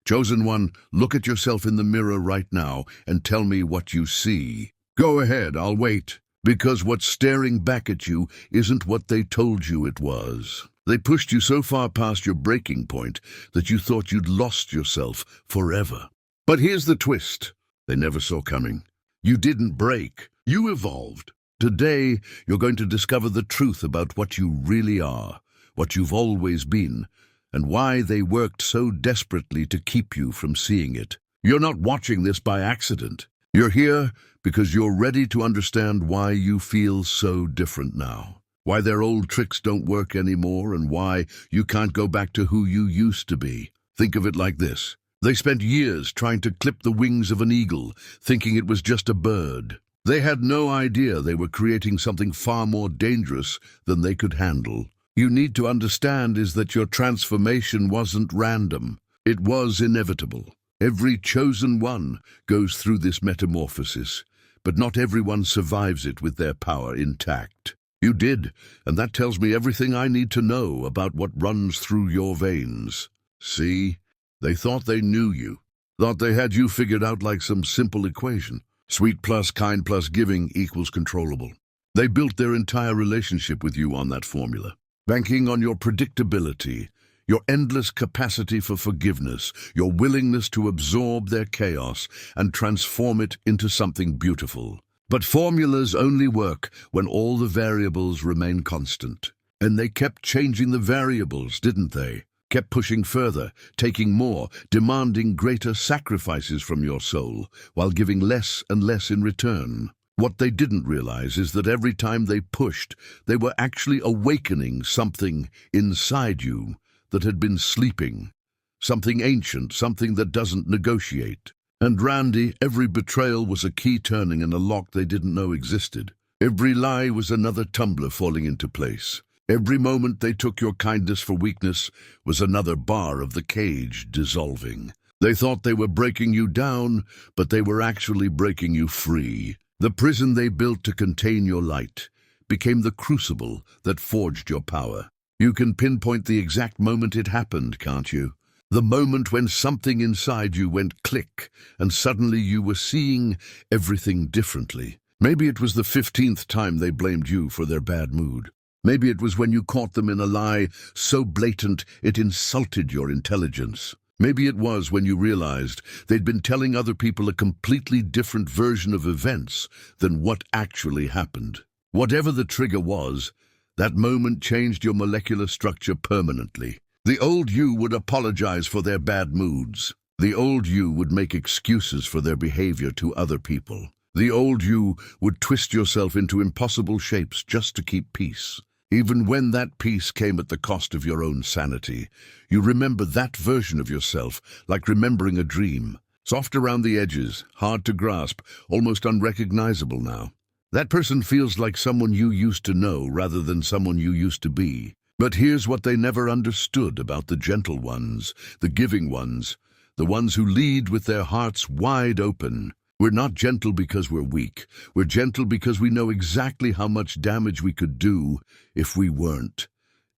Chosen one, look at yourself in the mirror right now and tell me what you see. Go ahead, I'll wait. Because what's staring back at you isn't what they told you it was. They pushed you so far past your breaking point that you thought you'd lost yourself forever. But here's the twist they never saw coming. You didn't break, you evolved. Today, you're going to discover the truth about what you really are, what you've always been, and why they worked so desperately to keep you from seeing it. You're not watching this by accident. You're here because you're ready to understand why you feel so different now, why their old tricks don't work anymore, and why you can't go back to who you used to be. Think of it like this. They spent years trying to clip the wings of an eagle, thinking it was just a bird. They had no idea they were creating something far more dangerous than they could handle. You need to understand is that your transformation wasn't random. It was inevitable. Every chosen one goes through this metamorphosis, but not everyone survives it with their power intact. You did, and that tells me everything I need to know about what runs through your veins. See? They thought they knew you, thought they had you figured out like some simple equation. Sweet plus kind plus giving equals controllable. They built their entire relationship with you on that formula, banking on your predictability, your endless capacity for forgiveness, your willingness to absorb their chaos and transform it into something beautiful. But formulas only work when all the variables remain constant. And they kept changing the variables, didn't they? Kept pushing further, taking more, demanding greater sacrifices from your soul, while giving less and less in return. What they didn't realize is that every time they pushed, they were actually awakening something inside you that had been sleeping, something ancient, something that doesn't negotiate. And Randy, every betrayal was a key turning in a lock they didn't know existed. Every lie was another tumbler falling into place. Every moment they took your kindness for weakness was another bar of the cage dissolving. They thought they were breaking you down, but they were actually breaking you free. The prison they built to contain your light became the crucible that forged your power. You can pinpoint the exact moment it happened, can't you? The moment when something inside you went click, and suddenly you were seeing everything differently. Maybe it was the 15th time they blamed you for their bad mood. Maybe it was when you caught them in a lie so blatant it insulted your intelligence. Maybe it was when you realized they'd been telling other people a completely different version of events than what actually happened. Whatever the trigger was, that moment changed your molecular structure permanently. The old you would apologize for their bad moods. The old you would make excuses for their behavior to other people. The old you would twist yourself into impossible shapes just to keep peace. Even when that peace came at the cost of your own sanity, you remember that version of yourself like remembering a dream. Soft around the edges, hard to grasp, almost unrecognizable now. That person feels like someone you used to know rather than someone you used to be. But here's what they never understood about the gentle ones, the giving ones, the ones who lead with their hearts wide open. We're not gentle because we're weak. We're gentle because we know exactly how much damage we could do if we weren't.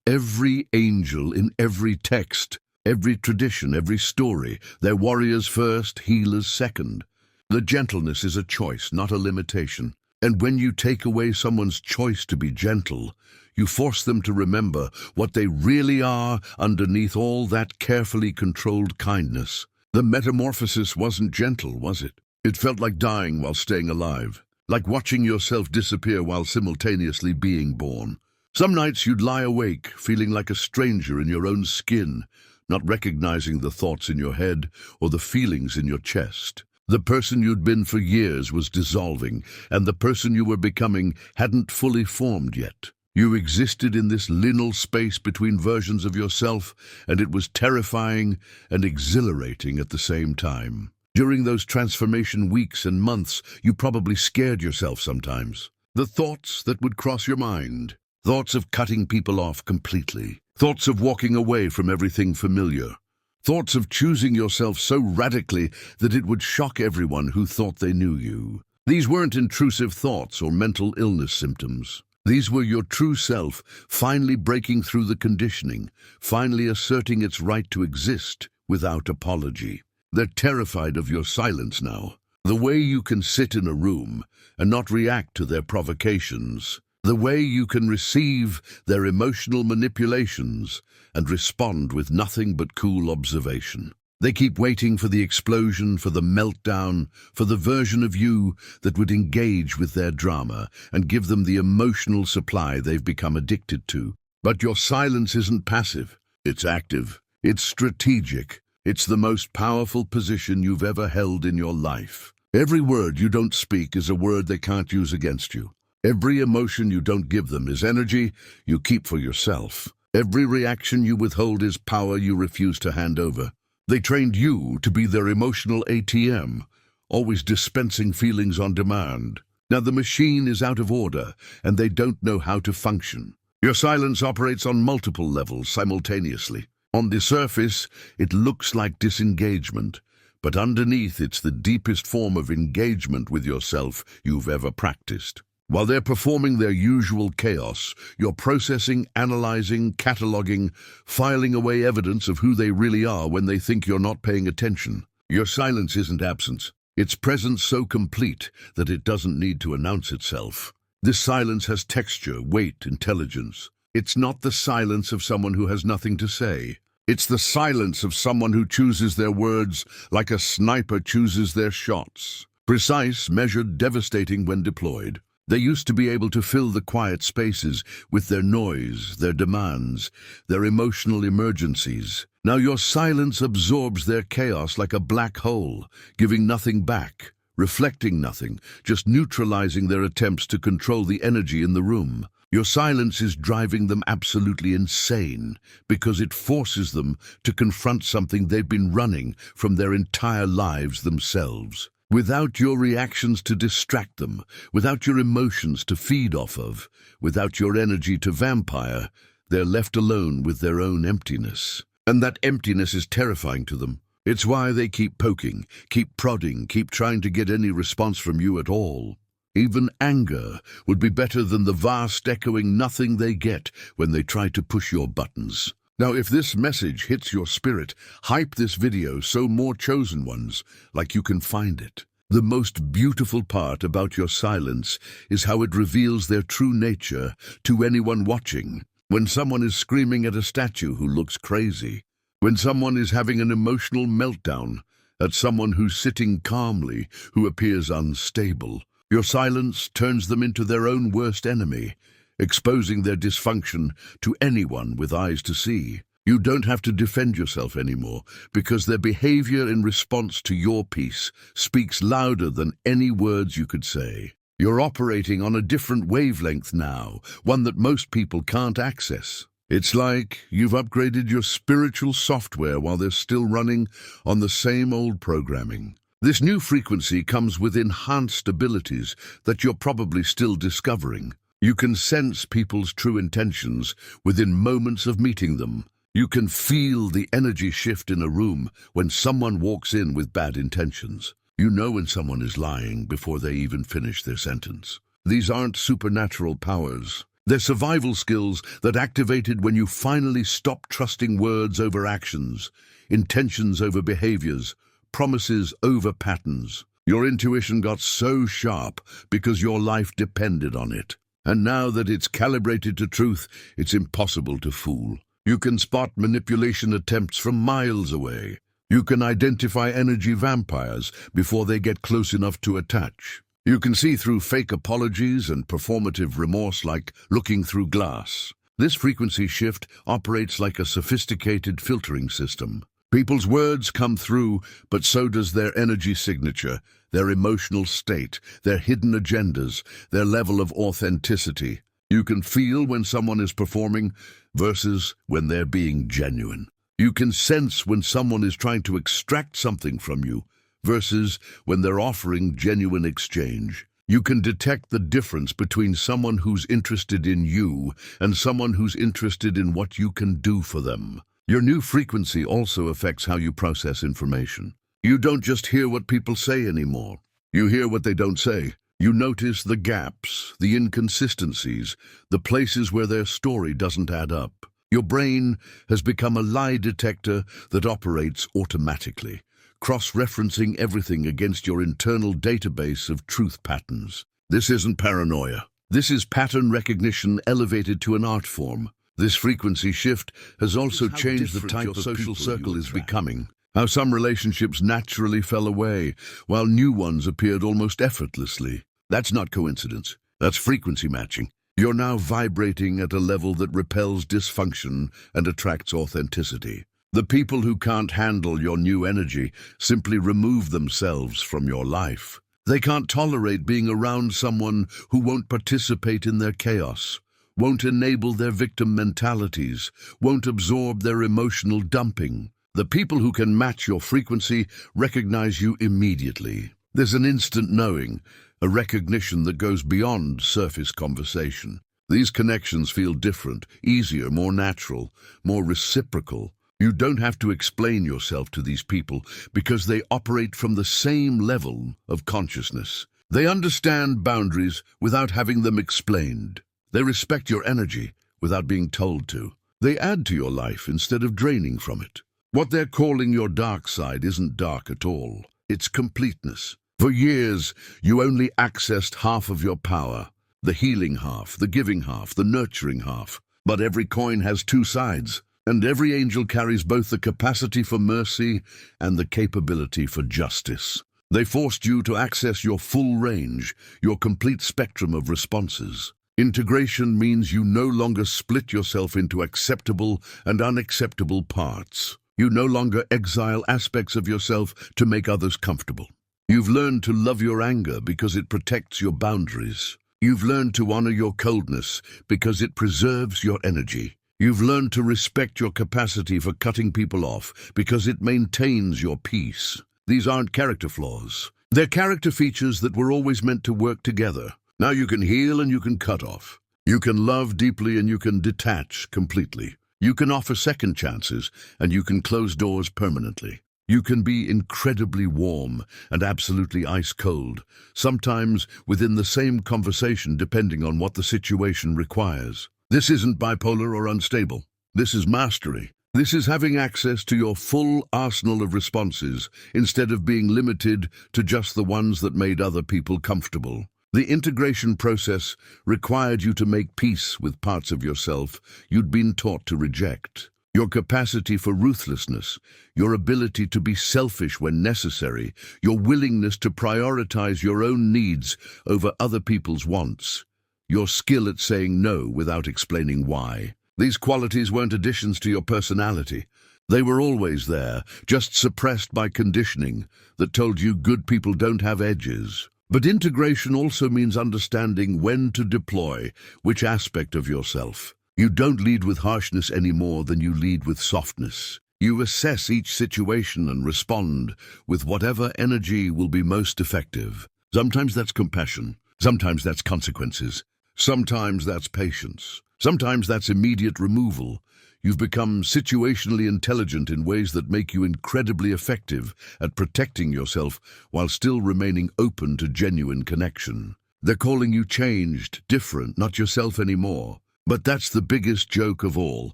Every angel in every text, every tradition, every story, they're warriors first, healers second. The gentleness is a choice, not a limitation. And when you take away someone's choice to be gentle, you force them to remember what they really are underneath all that carefully controlled kindness. The metamorphosis wasn't gentle, was it? It felt like dying while staying alive, like watching yourself disappear while simultaneously being born. Some nights you'd lie awake, feeling like a stranger in your own skin, not recognizing the thoughts in your head or the feelings in your chest. The person you'd been for years was dissolving, and the person you were becoming hadn't fully formed yet. You existed in this liminal space between versions of yourself, and it was terrifying and exhilarating at the same time. During those transformation weeks and months, you probably scared yourself sometimes. The thoughts that would cross your mind, thoughts of cutting people off completely, thoughts of walking away from everything familiar, thoughts of choosing yourself so radically that it would shock everyone who thought they knew you. These weren't intrusive thoughts or mental illness symptoms. These were your true self, finally breaking through the conditioning, finally asserting its right to exist without apology. They're terrified of your silence now. The way you can sit in a room and not react to their provocations. The way you can receive their emotional manipulations and respond with nothing but cool observation. They keep waiting for the explosion, for the meltdown, for the version of you that would engage with their drama and give them the emotional supply they've become addicted to. But your silence isn't passive. It's active. It's strategic. It's the most powerful position you've ever held in your life. Every word you don't speak is a word they can't use against you. Every emotion you don't give them is energy you keep for yourself. Every reaction you withhold is power you refuse to hand over. They trained you to be their emotional ATM, always dispensing feelings on demand. Now the machine is out of order, and they don't know how to function. Your silence operates on multiple levels simultaneously. On the surface, it looks like disengagement, but underneath it's the deepest form of engagement with yourself you've ever practiced. While they're performing their usual chaos, you're processing, analyzing, cataloging, filing away evidence of who they really are when they think you're not paying attention. Your silence isn't absence. It's presence so complete that it doesn't need to announce itself. This silence has texture, weight, intelligence. It's not the silence of someone who has nothing to say. It's the silence of someone who chooses their words like a sniper chooses their shots. Precise, measured, devastating when deployed. They used to be able to fill the quiet spaces with their noise, their demands, their emotional emergencies. Now your silence absorbs their chaos like a black hole, giving nothing back, reflecting nothing, just neutralizing their attempts to control the energy in the room. Your silence is driving them absolutely insane because it forces them to confront something they've been running from their entire lives themselves. Without your reactions to distract them, without your emotions to feed off of, without your energy to vampire, they're left alone with their own emptiness. And that emptiness is terrifying to them. It's why they keep poking, keep prodding, keep trying to get any response from you at all. Even anger would be better than the vast echoing nothing they get when they try to push your buttons. Now, if this message hits your spirit, hype this video so more chosen ones like you can find it. The most beautiful part about your silence is how it reveals their true nature to anyone watching. When someone is screaming at a statue who looks crazy, when someone is having an emotional meltdown at someone who's sitting calmly, who appears unstable, your silence turns them into their own worst enemy, exposing their dysfunction to anyone with eyes to see. You don't have to defend yourself anymore because their behavior in response to your peace speaks louder than any words you could say. You're operating on a different wavelength now, one that most people can't access. It's like you've upgraded your spiritual software while they're still running on the same old programming. This new frequency comes with enhanced abilities that you're probably still discovering. You can sense people's true intentions within moments of meeting them. You can feel the energy shift in a room when someone walks in with bad intentions. You know when someone is lying before they even finish their sentence. These aren't supernatural powers. They're survival skills that activated when you finally stop trusting words over actions, intentions over behaviors, promises over patterns. Your intuition got so sharp because your life depended on it. And now that it's calibrated to truth, it's impossible to fool. You can spot manipulation attempts from miles away. You can identify energy vampires before they get close enough to attach. You can see through fake apologies and performative remorse like looking through glass. This frequency shift operates like a sophisticated filtering system. People's words come through, but so does their energy signature, their emotional state, their hidden agendas, their level of authenticity. You can feel when someone is performing versus when they're being genuine. You can sense when someone is trying to extract something from you versus when they're offering genuine exchange. You can detect the difference between someone who's interested in you and someone who's interested in what you can do for them. Your new frequency also affects how you process information. You don't just hear what people say anymore. You hear what they don't say. You notice the gaps, the inconsistencies, the places where their story doesn't add up. Your brain has become a lie detector that operates automatically, cross-referencing everything against your internal database of truth patterns. This isn't paranoia. This is pattern recognition elevated to an art form. This frequency shift has also changed the type of social circle is becoming. How some relationships naturally fell away, while new ones appeared almost effortlessly. That's not coincidence. That's frequency matching. You're now vibrating at a level that repels dysfunction and attracts authenticity. The people who can't handle your new energy simply remove themselves from your life. They can't tolerate being around someone who won't participate in their chaos, won't enable their victim mentalities, won't absorb their emotional dumping. The people who can match your frequency recognize you immediately. There's an instant knowing, a recognition that goes beyond surface conversation. These connections feel different, easier, more natural, more reciprocal. You don't have to explain yourself to these people because they operate from the same level of consciousness. They understand boundaries without having them explained. They respect your energy without being told to. They add to your life instead of draining from it. What they're calling your dark side isn't dark at all. It's completeness. For years, you only accessed half of your power. The healing half, the giving half, the nurturing half. But every coin has two sides. And every angel carries both the capacity for mercy and the capability for justice. They forced you to access your full range, your complete spectrum of responses. Integration means you no longer split yourself into acceptable and unacceptable parts. You no longer exile aspects of yourself to make others comfortable. You've learned to love your anger because it protects your boundaries. You've learned to honor your coldness because it preserves your energy. You've learned to respect your capacity for cutting people off because it maintains your peace. These aren't character flaws. They're character features that were always meant to work together. Now you can heal and you can cut off. You can love deeply and you can detach completely. You can offer second chances and you can close doors permanently. You can be incredibly warm and absolutely ice cold, sometimes within the same conversation depending on what the situation requires. This isn't bipolar or unstable. This is mastery. This is having access to your full arsenal of responses instead of being limited to just the ones that made other people comfortable. The integration process required you to make peace with parts of yourself you'd been taught to reject. Your capacity for ruthlessness, your ability to be selfish when necessary, your willingness to prioritize your own needs over other people's wants. Your skill at saying no without explaining why. These qualities weren't additions to your personality. They were always there, just suppressed by conditioning that told you good people don't have edges. But integration also means understanding when to deploy which aspect of yourself. You don't lead with harshness any more than you lead with softness. You assess each situation and respond with whatever energy will be most effective. Sometimes that's compassion. Sometimes that's consequences. Sometimes that's patience. Sometimes that's immediate removal. You've become situationally intelligent in ways that make you incredibly effective at protecting yourself while still remaining open to genuine connection. They're calling you changed, different, not yourself anymore. But that's the biggest joke of all,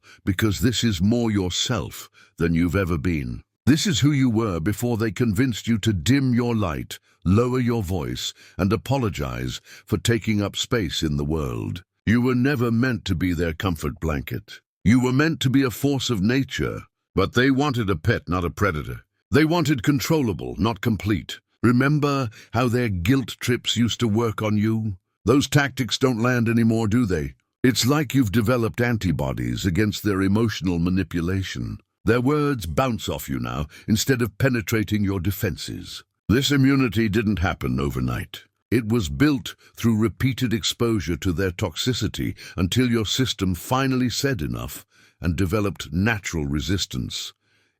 because this is more yourself than you've ever been. This is who you were before they convinced you to dim your light, lower your voice, and apologize for taking up space in the world. You were never meant to be their comfort blanket. You were meant to be a force of nature, but they wanted a pet, not a predator. They wanted controllable, not complete. Remember how their guilt trips used to work on you? Those tactics don't land anymore, do they? It's like you've developed antibodies against their emotional manipulation. Their words bounce off you now instead of penetrating your defenses. This immunity didn't happen overnight. It was built through repeated exposure to their toxicity until your system finally said enough and developed natural resistance.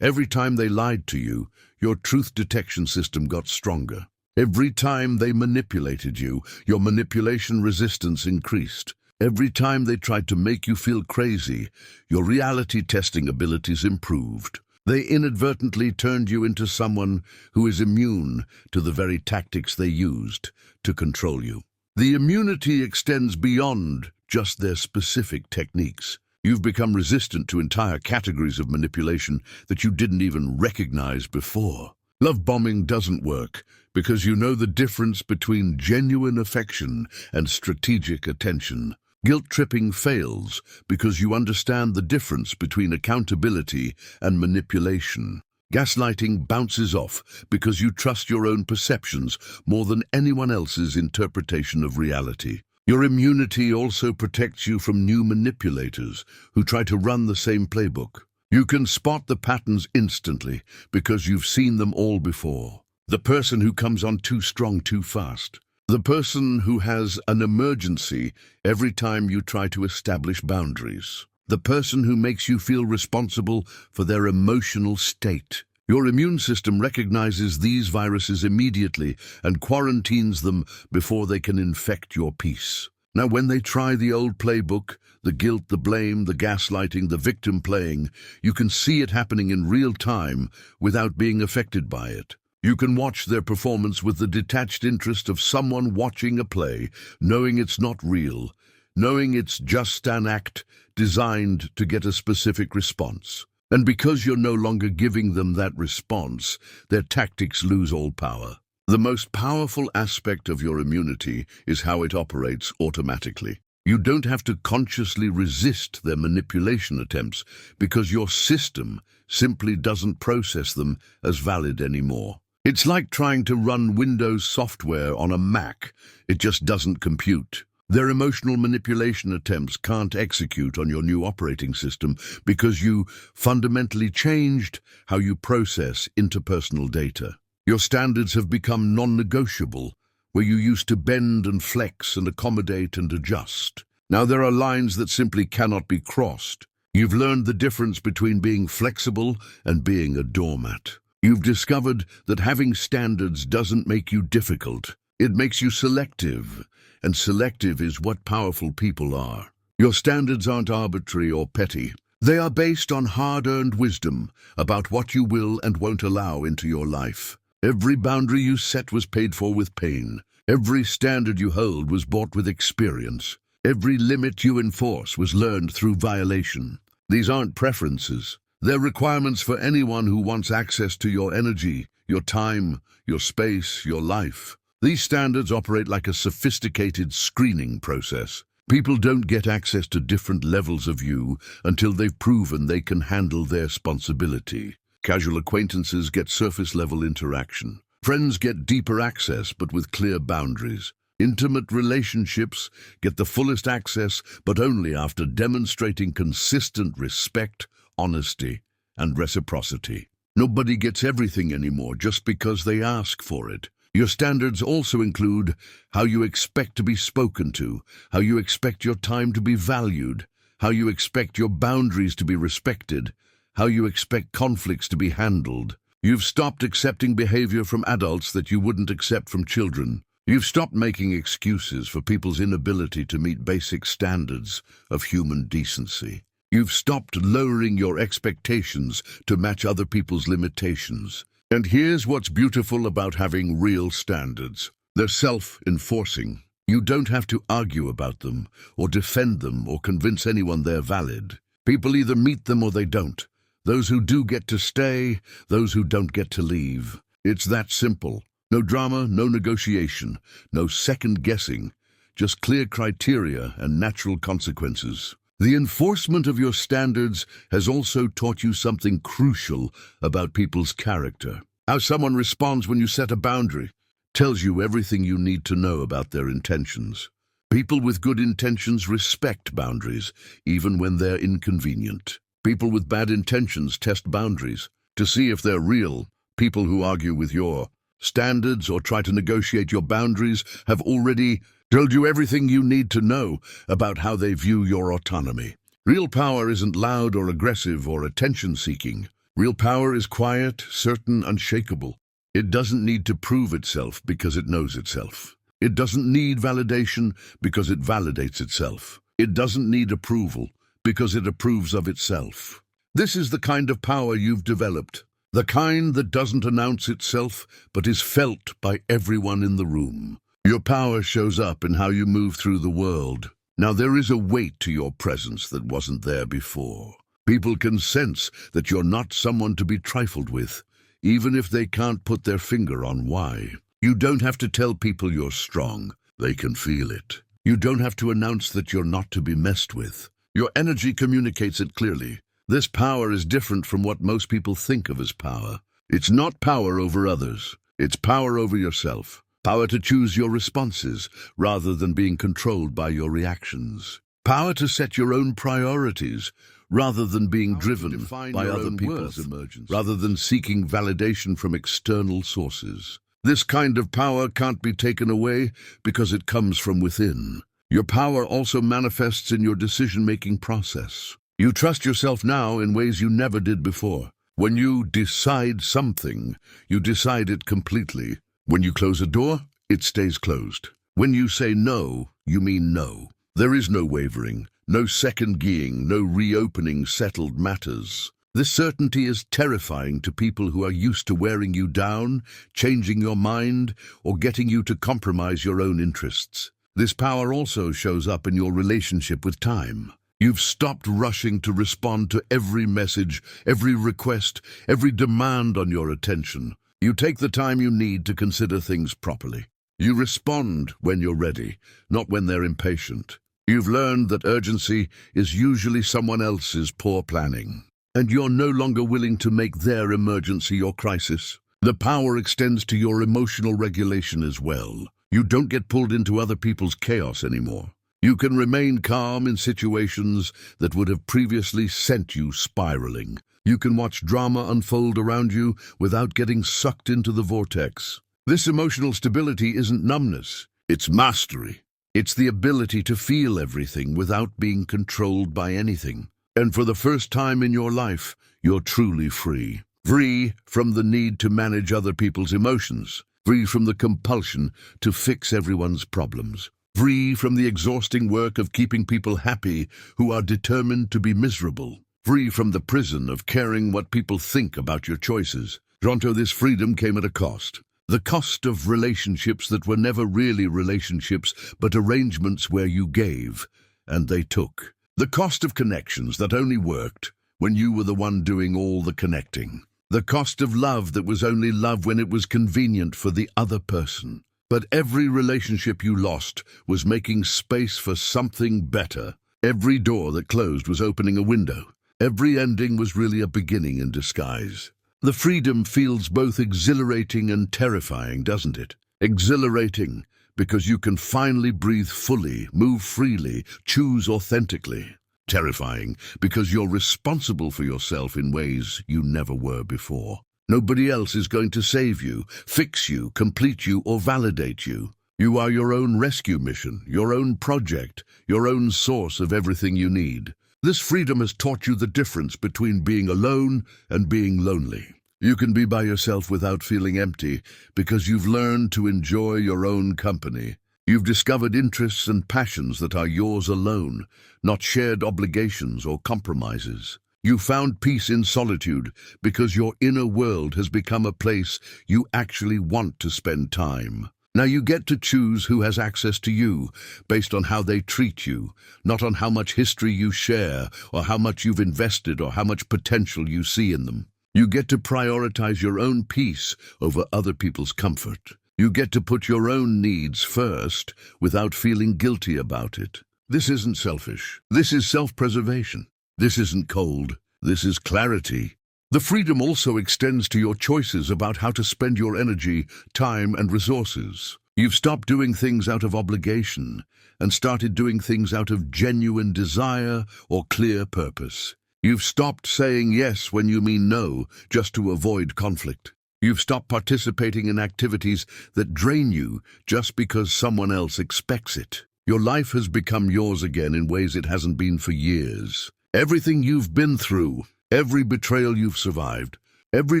Every time they lied to you, your truth detection system got stronger. Every time they manipulated you, your manipulation resistance increased. Every time they tried to make you feel crazy, your reality testing abilities improved. They inadvertently turned you into someone who is immune to the very tactics they used to control you. The immunity extends beyond just their specific techniques. You've become resistant to entire categories of manipulation that you didn't even recognize before. Love bombing doesn't work because you know the difference between genuine affection and strategic attention. Guilt tripping fails because you understand the difference between accountability and manipulation. Gaslighting bounces off because you trust your own perceptions more than anyone else's interpretation of reality. Your immunity also protects you from new manipulators who try to run the same playbook. You can spot the patterns instantly because you've seen them all before. The person who comes on too strong too fast. The person who has an emergency every time you try to establish boundaries. The person who makes you feel responsible for their emotional state. Your immune system recognizes these viruses immediately and quarantines them before they can infect your peace. Now, when they try the old playbook, the guilt, the blame, the gaslighting, the victim playing, you can see it happening in real time without being affected by it. You can watch their performance with the detached interest of someone watching a play, knowing it's not real, knowing it's just an act designed to get a specific response. And because you're no longer giving them that response, their tactics lose all power. The most powerful aspect of your immunity is how it operates automatically. You don't have to consciously resist their manipulation attempts because your system simply doesn't process them as valid anymore. It's like trying to run Windows software on a Mac. It just doesn't compute. Their emotional manipulation attempts can't execute on your new operating system because you fundamentally changed how you process interpersonal data. Your standards have become non-negotiable, where you used to bend and flex and accommodate and adjust. Now there are lines that simply cannot be crossed. You've learned the difference between being flexible and being a doormat. You've discovered that having standards doesn't make you difficult. It makes you selective, and selective is what powerful people are. Your standards aren't arbitrary or petty. They are based on hard-earned wisdom about what you will and won't allow into your life. Every boundary you set was paid for with pain. Every standard you hold was bought with experience. Every limit you enforce was learned through violation. These aren't preferences. They're requirements for anyone who wants access to your energy, your time, your space, your life. These standards operate like a sophisticated screening process. People don't get access to different levels of you until they've proven they can handle their responsibility. Casual acquaintances get surface-level interaction. Friends get deeper access, but with clear boundaries. Intimate relationships get the fullest access, but only after demonstrating consistent respect, honesty, and reciprocity. Nobody gets everything anymore just because they ask for it. Your standards also include how you expect to be spoken to, how you expect your time to be valued, how you expect your boundaries to be respected, how you expect conflicts to be handled. You've stopped accepting behavior from adults that you wouldn't accept from children. You've stopped making excuses for people's inability to meet basic standards of human decency. You've stopped lowering your expectations to match other people's limitations. And here's what's beautiful about having real standards. They're self-enforcing. You don't have to argue about them, or defend them, or convince anyone they're valid. People either meet them or they don't. Those who do get to stay, those who don't get to leave. It's that simple. No drama, no negotiation, no second-guessing, just clear criteria and natural consequences. The enforcement of your standards has also taught you something crucial about people's character. How someone responds when you set a boundary tells you everything you need to know about their intentions. People with good intentions respect boundaries, even when they're inconvenient. People with bad intentions test boundaries to see if they're real. People who argue with your standards or try to negotiate your boundaries have already told you everything you need to know about how they view your autonomy. Real power isn't loud or aggressive or attention-seeking. Real power is quiet, certain, unshakable. It doesn't need to prove itself because it knows itself. It doesn't need validation because it validates itself. It doesn't need approval because it approves of itself. This is the kind of power you've developed. The kind that doesn't announce itself, but is felt by everyone in the room. Your power shows up in how you move through the world. Now there is a weight to your presence that wasn't there before. People can sense that you're not someone to be trifled with, even if they can't put their finger on why. You don't have to tell people you're strong. They can feel it. You don't have to announce that you're not to be messed with. Your energy communicates it clearly. This power is different from what most people think of as power. It's not power over others. It's power over yourself. Power to choose your responses rather than being controlled by your reactions. Power to set your own priorities rather than being driven by other people's emergence, rather than seeking validation from external sources. This kind of power can't be taken away because it comes from within. Your power also manifests in your decision-making process. You trust yourself now in ways you never did before. When you decide something, you decide it completely. When you close a door, it stays closed. When you say no, you mean no. There is no wavering, no second-guessing, no reopening settled matters. This certainty is terrifying to people who are used to wearing you down, changing your mind, or getting you to compromise your own interests. This power also shows up in your relationship with time. You've stopped rushing to respond to every message, every request, every demand on your attention. You take the time you need to consider things properly. You respond when you're ready, not when they're impatient. You've learned that urgency is usually someone else's poor planning, and you're no longer willing to make their emergency your crisis. The power extends to your emotional regulation as well. You don't get pulled into other people's chaos anymore. You can remain calm in situations that would have previously sent you spiraling. You can watch drama unfold around you without getting sucked into the vortex. This emotional stability isn't numbness, it's mastery. It's the ability to feel everything without being controlled by anything. And for the first time in your life, you're truly free. Free from the need to manage other people's emotions. Free from the compulsion to fix everyone's problems. Free from the exhausting work of keeping people happy who are determined to be miserable. Free from the prison of caring what people think about your choices. Toronto, this freedom came at a cost. The cost of relationships that were never really relationships, but arrangements where you gave, and they took. The cost of connections that only worked when you were the one doing all the connecting. The cost of love that was only love when it was convenient for the other person. But every relationship you lost was making space for something better. Every door that closed was opening a window. Every ending was really a beginning in disguise. The freedom feels both exhilarating and terrifying, doesn't it? Exhilarating, because you can finally breathe fully, move freely, choose authentically. Terrifying, because you're responsible for yourself in ways you never were before. Nobody else is going to save you, fix you, complete you, or validate you. You are your own rescue mission, your own project, your own source of everything you need. This freedom has taught you the difference between being alone and being lonely. You can be by yourself without feeling empty because you've learned to enjoy your own company. You've discovered interests and passions that are yours alone, not shared obligations or compromises. You found peace in solitude because your inner world has become a place you actually want to spend time. Now you get to choose who has access to you based on how they treat you, not on how much history you share or how much you've invested or how much potential you see in them. You get to prioritize your own peace over other people's comfort. You get to put your own needs first without feeling guilty about it. This isn't selfish. This is self-preservation. This isn't cold. This is clarity. The freedom also extends to your choices about how to spend your energy, time, and resources. You've stopped doing things out of obligation and started doing things out of genuine desire or clear purpose. You've stopped saying yes when you mean no, just to avoid conflict. You've stopped participating in activities that drain you just because someone else expects it. Your life has become yours again in ways it hasn't been for years. Everything you've been through, every betrayal you've survived, every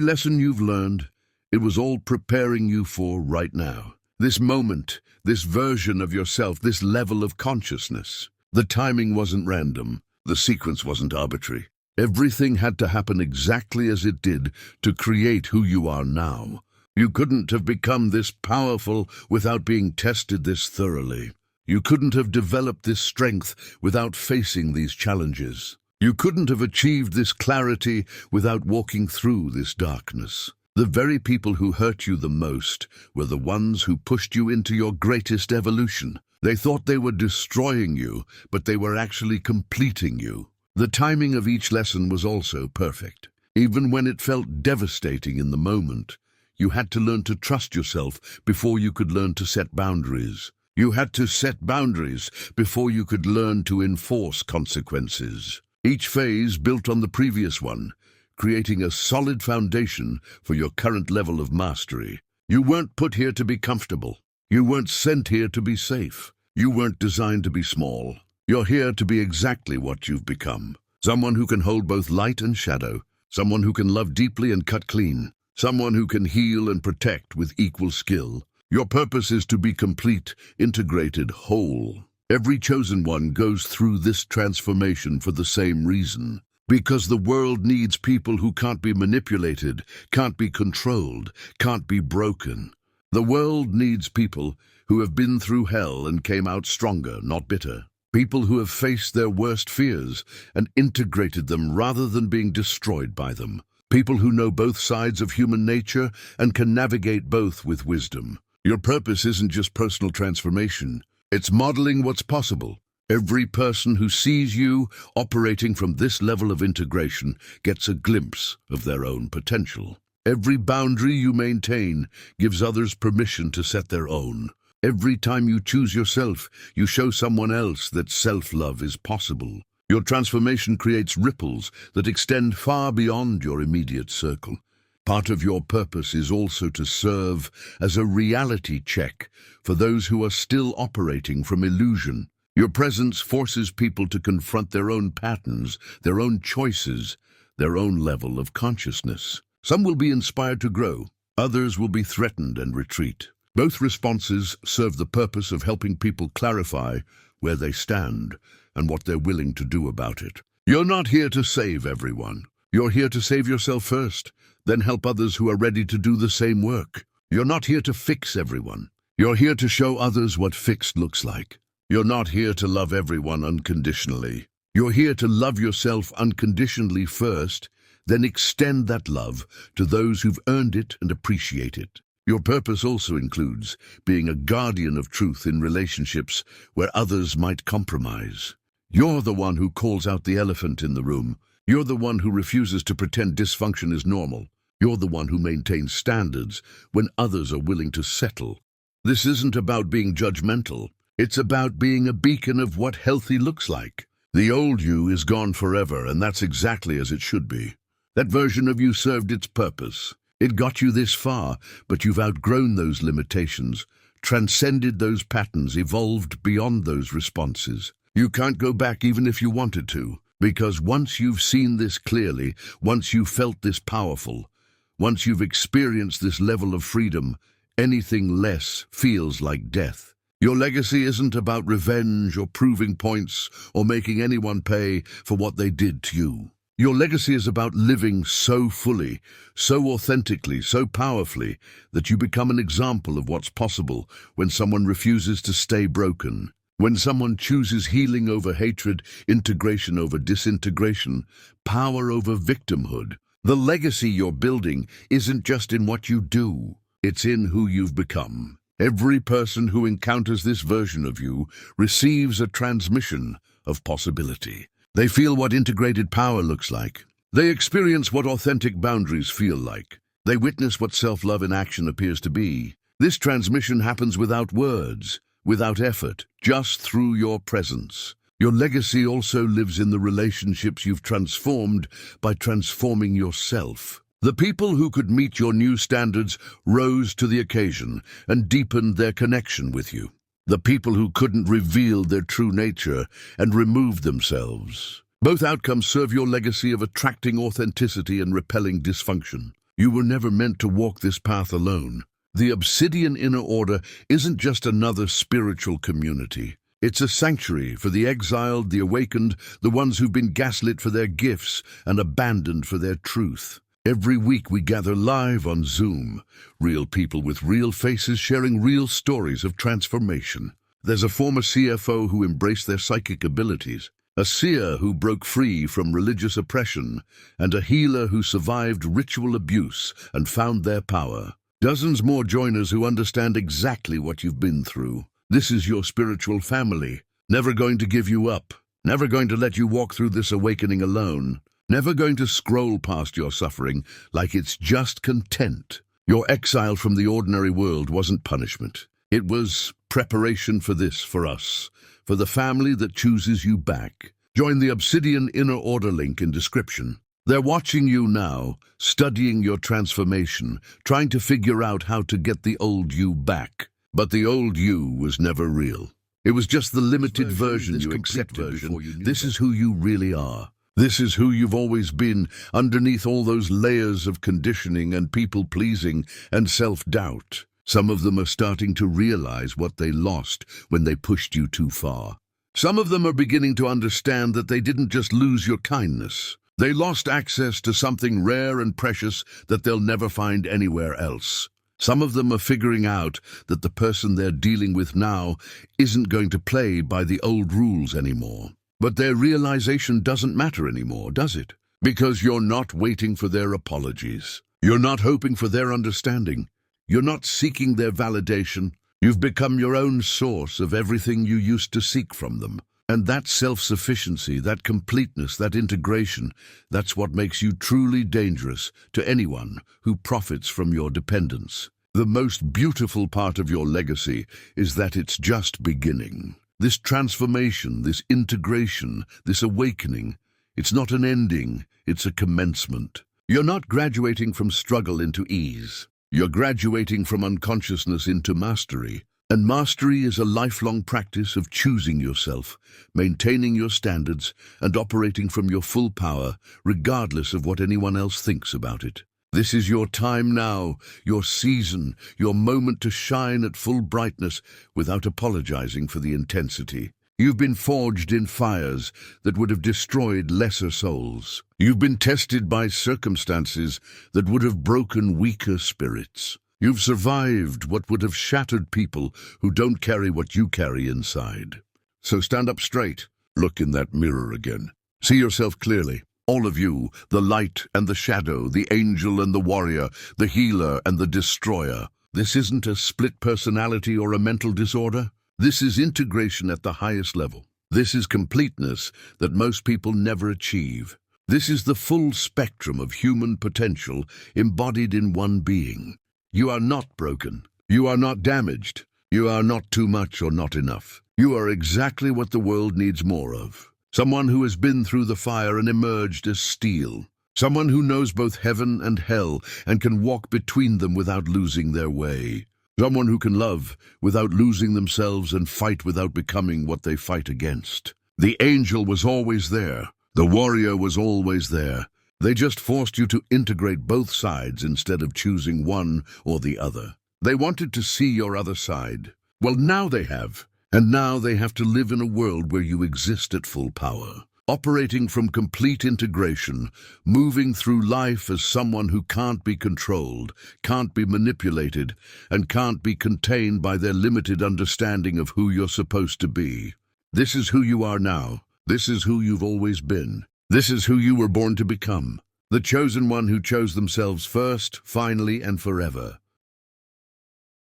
lesson you've learned, it was all preparing you for right now. This moment, this version of yourself, this level of consciousness. The timing wasn't random. The sequence wasn't arbitrary. Everything had to happen exactly as it did to create who you are now. You couldn't have become this powerful without being tested this thoroughly. You couldn't have developed this strength without facing these challenges. You couldn't have achieved this clarity without walking through this darkness. The very people who hurt you the most were the ones who pushed you into your greatest evolution. They thought they were destroying you, but they were actually completing you. The timing of each lesson was also perfect. Even when it felt devastating in the moment, you had to learn to trust yourself before you could learn to set boundaries. You had to set boundaries before you could learn to enforce consequences. Each phase built on the previous one, creating a solid foundation for your current level of mastery. You weren't put here to be comfortable. You weren't sent here to be safe. You weren't designed to be small. You're here to be exactly what you've become. Someone who can hold both light and shadow. Someone who can love deeply and cut clean. Someone who can heal and protect with equal skill. Your purpose is to be complete, integrated, whole. Every chosen one goes through this transformation for the same reason. Because the world needs people who can't be manipulated, can't be controlled, can't be broken. The world needs people who have been through hell and came out stronger, not bitter. People who have faced their worst fears and integrated them rather than being destroyed by them. People who know both sides of human nature and can navigate both with wisdom. Your purpose isn't just personal transformation. It's modeling what's possible. Every person who sees you operating from this level of integration gets a glimpse of their own potential. Every boundary you maintain gives others permission to set their own. Every time you choose yourself, you show someone else that self-love is possible. Your transformation creates ripples that extend far beyond your immediate circle. Part of your purpose is also to serve as a reality check for those who are still operating from illusion. Your presence forces people to confront their own patterns, their own choices, their own level of consciousness. Some will be inspired to grow, others will be threatened and retreat. Both responses serve the purpose of helping people clarify where they stand and what they're willing to do about it. You're not here to save everyone. You're here to save yourself first, then help others who are ready to do the same work. You're not here to fix everyone. You're here to show others what fixed looks like. You're not here to love everyone unconditionally. You're here to love yourself unconditionally first, then extend that love to those who've earned it and appreciate it. Your purpose also includes being a guardian of truth in relationships where others might compromise. You're the one who calls out the elephant in the room. You're the one who refuses to pretend dysfunction is normal. You're the one who maintains standards when others are willing to settle. This isn't about being judgmental. It's about being a beacon of what healthy looks like. The old you is gone forever, and that's exactly as it should be. That version of you served its purpose. It got you this far, but you've outgrown those limitations, transcended those patterns, evolved beyond those responses. You can't go back even if you wanted to, because once you've seen this clearly, once you've felt this powerful, once you've experienced this level of freedom, anything less feels like death. Your legacy isn't about revenge or proving points or making anyone pay for what they did to you. Your legacy is about living so fully, so authentically, so powerfully that you become an example of what's possible when someone refuses to stay broken. When someone chooses healing over hatred, integration over disintegration, power over victimhood. The legacy you're building isn't just in what you do, it's in who you've become. Every person who encounters this version of you receives a transmission of possibility. They feel what integrated power looks like. They experience what authentic boundaries feel like. They witness what self-love in action appears to be. This transmission happens without words, without effort, just through your presence. Your legacy also lives in the relationships you've transformed by transforming yourself. The people who could meet your new standards rose to the occasion and deepened their connection with you. The people who couldn't reveal their true nature and removed themselves. Both outcomes serve your legacy of attracting authenticity and repelling dysfunction. You were never meant to walk this path alone. The Obsidian Inner Order isn't just another spiritual community. It's a sanctuary for the exiled, the awakened, the ones who've been gaslit for their gifts and abandoned for their truth. Every week we gather live on Zoom, real people with real faces sharing real stories of transformation. There's a former CFO who embraced their psychic abilities, a seer who broke free from religious oppression, and a healer who survived ritual abuse and found their power. Dozens more joiners who understand exactly what you've been through. This is your spiritual family, never going to give you up, never going to let you walk through this awakening alone, never going to scroll past your suffering like it's just content. Your exile from the ordinary world wasn't punishment. It was preparation for this, for us, for the family that chooses you back. Join the Obsidian Inner Order link in description. They're watching you now, studying your transformation, trying to figure out how to get the old you back. But the old you was never real. It was just the limited version you accepted before you knew. This is who you really are. This is who you've always been, underneath all those layers of conditioning and people-pleasing and self-doubt. Some of them are starting to realize what they lost when they pushed you too far. Some of them are beginning to understand that they didn't just lose your kindness. They lost access to something rare and precious that they'll never find anywhere else. Some of them are figuring out that the person they're dealing with now isn't going to play by the old rules anymore. But their realization doesn't matter anymore, does it? Because you're not waiting for their apologies. You're not hoping for their understanding. You're not seeking their validation. You've become your own source of everything you used to seek from them. And that self-sufficiency, that completeness, that integration, that's what makes you truly dangerous to anyone who profits from your dependence. The most beautiful part of your legacy is that it's just beginning. This transformation, this integration, this awakening, it's not an ending, it's a commencement. You're not graduating from struggle into ease. You're graduating from unconsciousness into mastery. And mastery is a lifelong practice of choosing yourself, maintaining your standards, and operating from your full power, regardless of what anyone else thinks about it. This is your time now, your season, your moment to shine at full brightness without apologizing for the intensity. You've been forged in fires that would have destroyed lesser souls. You've been tested by circumstances that would have broken weaker spirits. You've survived what would have shattered people who don't carry what you carry inside. So stand up straight, look in that mirror again. See yourself clearly. All of you, the light and the shadow, the angel and the warrior, the healer and the destroyer. This isn't a split personality or a mental disorder. This is integration at the highest level. This is completeness that most people never achieve. This is the full spectrum of human potential embodied in one being. You are not broken. You are not damaged. You are not too much or not enough. You are exactly what the world needs more of. Someone who has been through the fire and emerged as steel. Someone who knows both heaven and hell and can walk between them without losing their way. Someone who can love without losing themselves and fight without becoming what they fight against. The angel was always there. The warrior was always there. They just forced you to integrate both sides instead of choosing one or the other. They wanted to see your other side. Well, now they have. And now they have to live in a world where you exist at full power. Operating from complete integration, moving through life as someone who can't be controlled, can't be manipulated, and can't be contained by their limited understanding of who you're supposed to be. This is who you are now. This is who you've always been. This is who you were born to become. The chosen one who chose themselves first, finally, and forever.